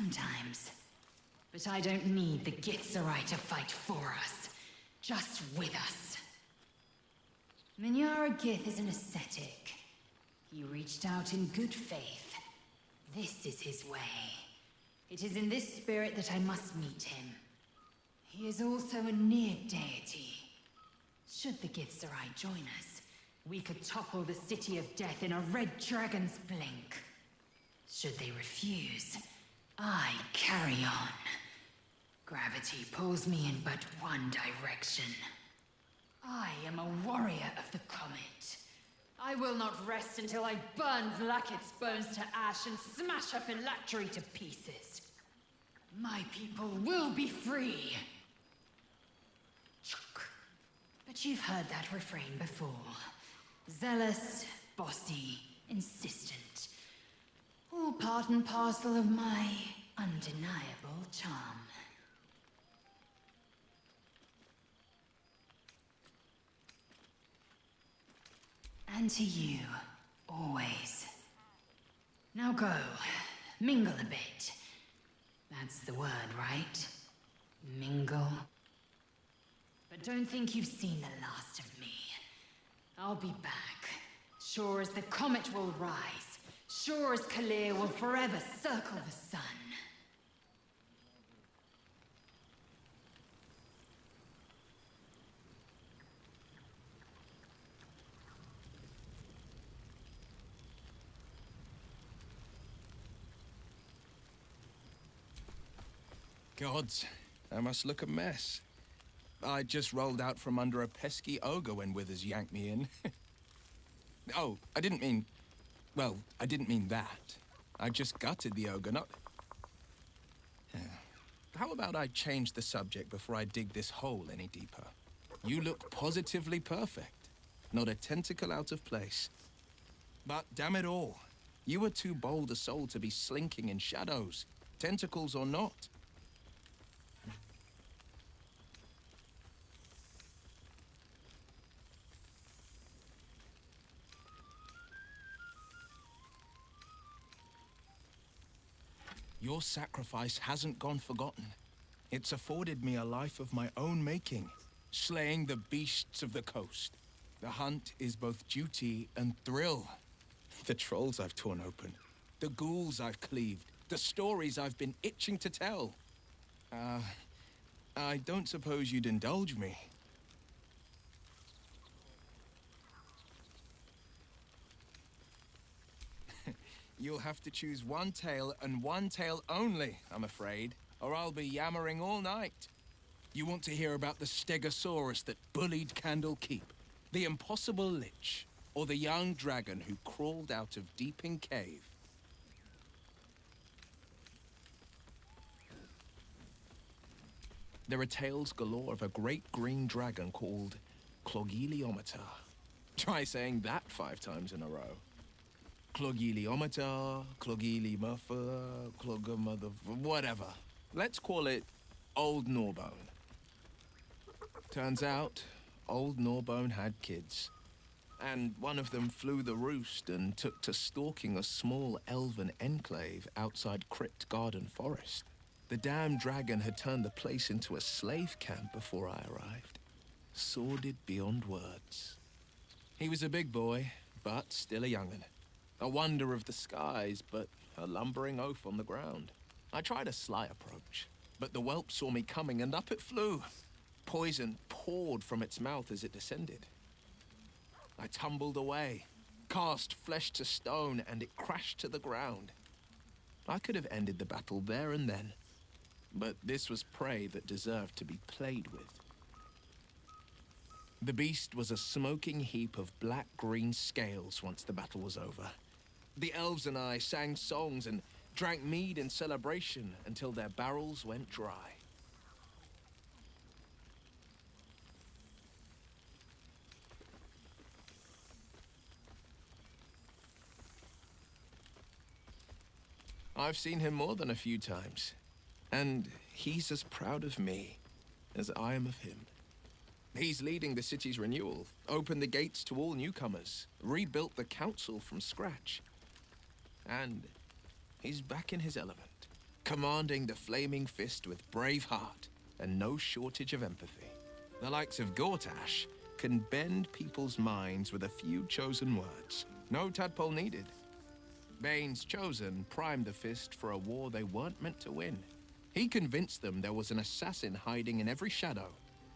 Sometimes. But I don't need the Githzerai to fight for us. Just with us. Minyara Gith is an ascetic. He reached out in good faith. This is his way. It is in this spirit that I must meet him. He is also a near deity. Should the Githzerai join us, we could topple the City of Death in a red dragon's blink. Should they refuse, I carry on. Gravity pulls me in but one direction. I am a warrior of the comet. I will not rest until I burn Vlaakith's bones to ash and smash her phylactery to pieces. My people will be free. But you've heard that refrain before. Zealous, bossy, insistent. All part and parcel of my undeniable charm. And to you, always. Now go, mingle a bit. That's the word, right? Mingle. But don't think you've seen the last of me. I'll be back. Sure as the comet will rise. Sure as Kalir will forever circle the sun. Gods, I must look a mess. I just rolled out from under a pesky ogre when Withers yanked me in. Oh, I didn't mean... Well, I didn't mean that. I just gutted the ogre, not... How about I change the subject before I dig this hole any deeper? You look positively perfect. Not a tentacle out of place. But damn it all, you were too bold a soul to be slinking in shadows, tentacles or not. Your sacrifice hasn't gone forgotten. It's afforded me a life of my own making, slaying the beasts of the coast. The hunt is both duty and thrill. The trolls I've torn open, the ghouls I've cleaved, the stories I've been itching to tell. I don't suppose you'd indulge me. You'll have to choose one tale and one tale only, I'm afraid, or I'll be yammering all night. You want to hear about the Stegosaurus that bullied Candle Keep, the impossible lich, or the young dragon who crawled out of Deeping Cave? There are tales galore of a great green dragon called Clogiliometer. Try saying that 5 times in a row. Clogiliometer, Clogilymuffer, Clogamother, whatever. Let's call it Old Gnawbone. Turns out, Old Gnawbone had kids. And one of them flew the roost and took to stalking a small elven enclave outside Crypt Garden Forest. The damn dragon had turned the place into a slave camp before I arrived. Sordid beyond words. He was a big boy, but still a young'un. A wonder of the skies, but a lumbering oaf on the ground. I tried a sly approach, but the whelp saw me coming and up it flew. Poison poured from its mouth as it descended. I tumbled away, cast flesh to stone, and it crashed to the ground. I could have ended the battle there and then, but this was prey that deserved to be played with. The beast was a smoking heap of black-green scales once the battle was over. The elves and I sang songs and drank mead in celebration until their barrels went dry. I've seen him more than a few times, and he's as proud of me as I am of him. He's leading the city's renewal, opened the gates to all newcomers, rebuilt the council from scratch. And he's back in his element. commanding the flaming fist with brave heart and no shortage of empathy. The likes of Gortash can bend people's minds with a few chosen words. No tadpole needed. Bane's Chosen primed the fist for a war they weren't meant to win. He convinced them there was an assassin hiding in every shadow,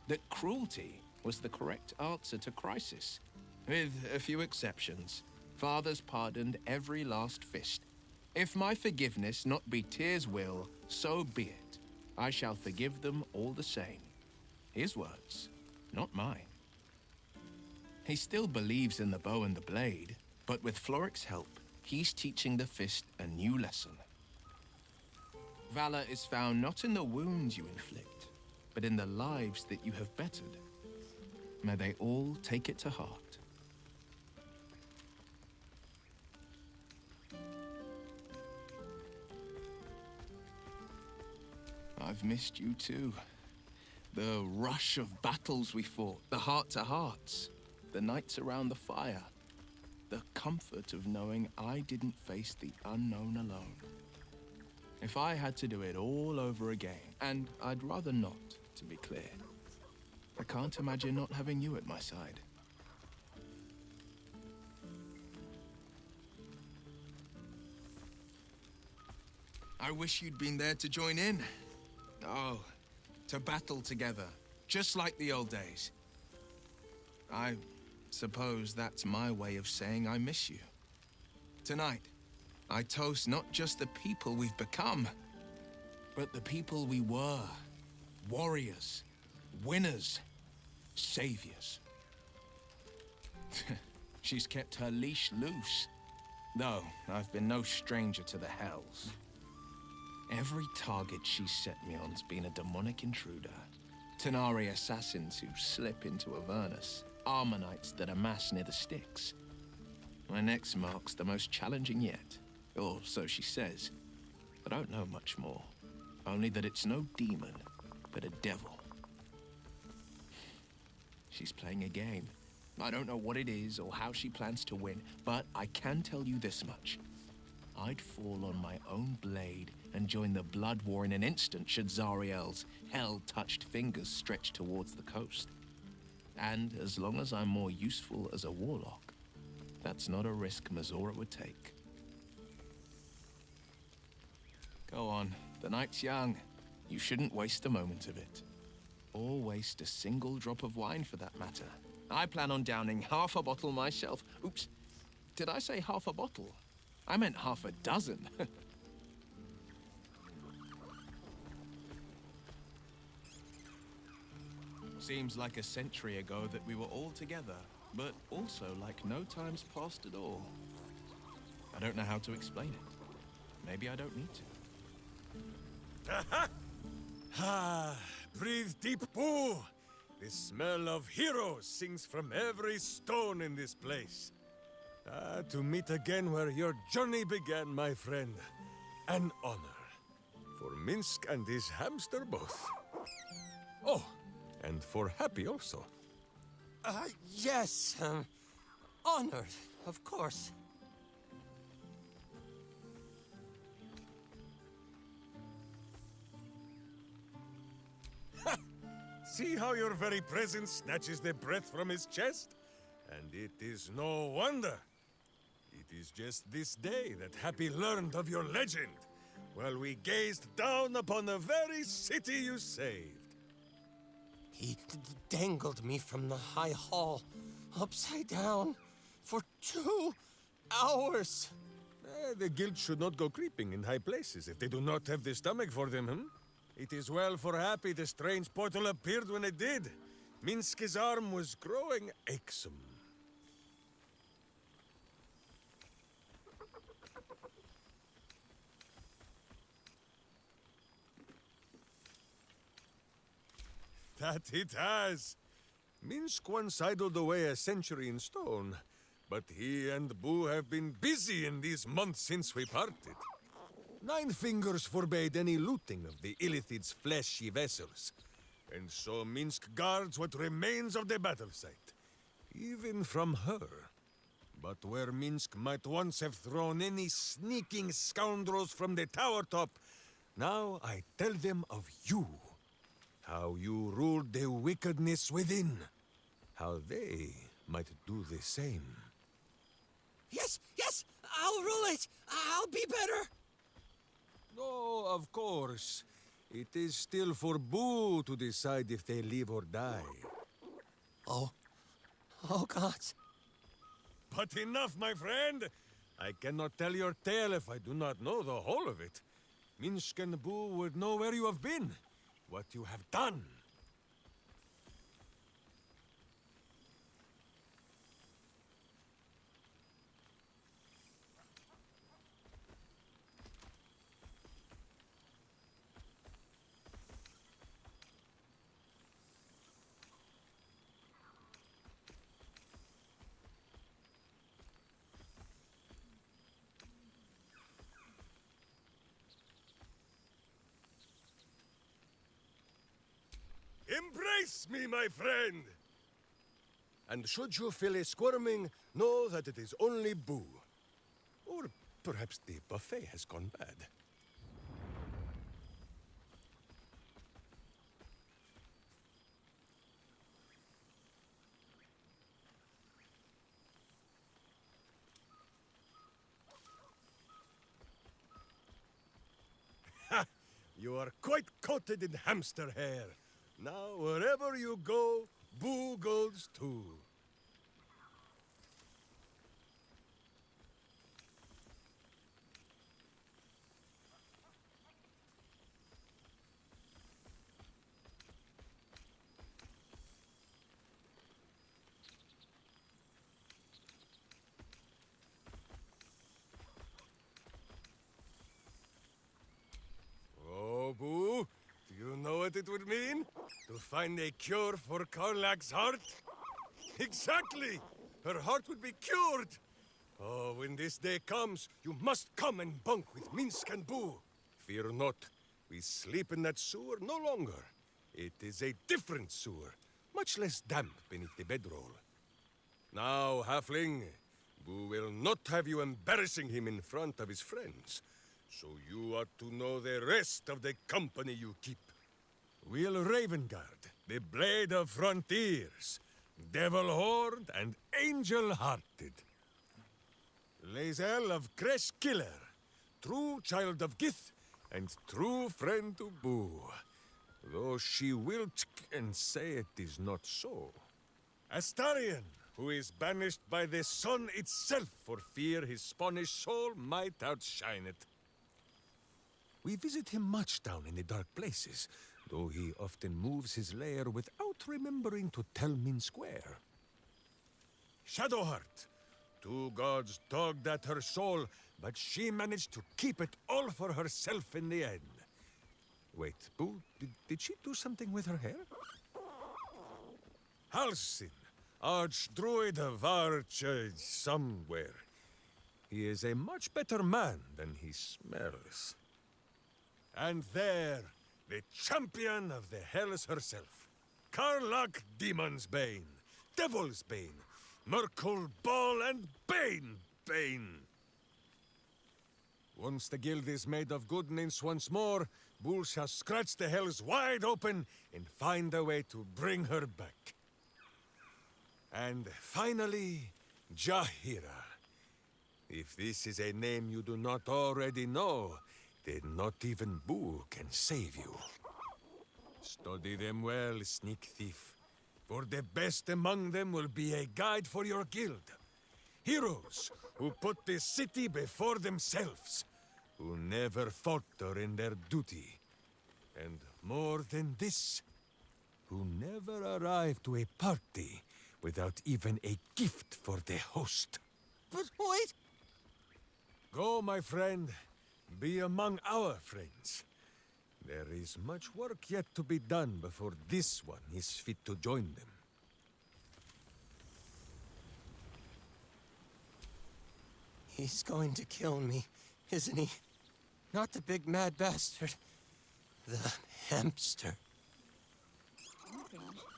that cruelty was the correct answer to crisis. With a few exceptions, fathers pardoned every last fist. If my forgiveness not be Tyr's will, so be it. I shall forgive them all the same. His words, not mine. He still believes in the bow and the blade, but with Floric's help, he's teaching the fist a new lesson. Valor is found not in the wounds you inflict, but in the lives that you have bettered. May they all take it to heart. I've missed you too. The rush of battles we fought, the heart-to-hearts, the nights around the fire, the comfort of knowing I didn't face the unknown alone. If I had to do it all over again, and I'd rather not, to be clear, I can't imagine not having you at my side. I wish you'd been there to join in. Oh, to battle together, just like the old days. I suppose that's my way of saying I miss you. Tonight, I toast not just the people we've become, but the people we were. Warriors, winners, saviors. She's kept her leash loose, though I've been no stranger to the hells. Every target she's set me on's been a demonic intruder. Tenari assassins who slip into Avernus. Armonites that amass near the Styx. My next mark's the most challenging yet. Or so she says. I don't know much more. Only that it's no demon, but a devil. She's playing a game. I don't know what it is or how she plans to win, but I can tell you this much. I'd fall on my own blade and join the blood war in an instant should Zariel's hell-touched fingers stretch towards the coast. And as long as I'm more useful as a warlock, that's not a risk Mazora would take. Go on, the night's young. You shouldn't waste a moment of it. Or waste a single drop of wine for that matter. I plan on downing half a bottle myself. Oops, did I say half a bottle? I meant half a dozen. Seems like a century ago that we were all together, but also like no time's passed at all. I don't know how to explain it. Maybe I don't need to. Ah, breathe deep, Boo! The smell of heroes sings from every stone in this place. To meet again where your journey began, my friend. An honor. For Minsk and his hamster both. Oh, and for Happy also. Yes, honored, of course. See how your very presence snatches the breath from his chest? And it is no wonder. It is just this day that Happy learned of your legend, while we gazed down upon the very city you saved. He dangled me from the high hall, upside down, for 2 hours. The guild should not go creeping in high places if they do not have the stomach for them, hmm? It is well for Happy the strange portal appeared when it did. Minsk's arm was growing achsome. That it has. Minsk once idled away a century in stone, but he and Boo have been busy in these months since we parted. 9 Fingers forbade any looting of the Illithid's fleshy vessels, and so Minsk guards what remains of the battle site, even from her. But where Minsk might once have thrown any sneaking scoundrels from the tower top, Now I tell them of you. How you ruled the wickedness within. How they might do the same. Yes, yes, I'll rule it. I'll be better. Oh, of course. It is still for Boo to decide if they live or die. Oh gods. But enough, my friend! I cannot tell your tale if I do not know the whole of it. Minsk and Boo would know where you have been, what you have done. Embrace me, my friend! And should you feel a squirming, know that it is only Boo. Or perhaps the buffet has gone bad. Ha! You are quite coated in hamster hair. Now, wherever you go, Boo goes too. Oh, Boo, do you know what it would mean? To find a cure for Karlak's heart? Exactly! Her heart would be cured! Oh, when this day comes, you must come and bunk with Minsk and Boo. Fear not, we sleep in that sewer no longer. It is a different sewer, much less damp beneath the bedroll. Now, Halfling, Boo will not have you embarrassing him in front of his friends. So you ought to know the rest of the company you keep. Will Ravengard, the Blade of Frontiers, Devil-Horned and Angel-Hearted. Lae'zel of Creshkiller, true child of Gith and true friend to Boo. Though she will and say it is not so. Astarion, who is banished by the sun itself for fear his Spanish soul might outshine it. We visit him much down in the dark places, though he often moves his lair without remembering to tell Minsk where. Shadowheart, two gods tugged at her soul, but she managed to keep it all for herself in the end. Wait, Boo, did she do something with her hair? Halsin, Archdruid of Arch... somewhere. He is a much better man than he smells. And there, the champion of the Hells herself. Karlak Demon's Bane, Devil's Bane, Merkul Ball and Bane. Once the guild is made of goodness once more, Bull shall scratch the Hells wide open and find a way to bring her back. And finally, Jahira. If this is a name you do not already know, then not even Boo can save you. Study them well, sneak thief, for the best among them will be a guide for your guild. Heroes who put the city before themselves, who never falter in their duty. And more than this, who never arrive to a party without even a gift for the host. But wait! Go, my friend. Be among our friends. There is much work yet to be done before this one is fit to join them. He's going to kill me, isn't he? Not the big mad bastard. The hamster. Oh, gosh.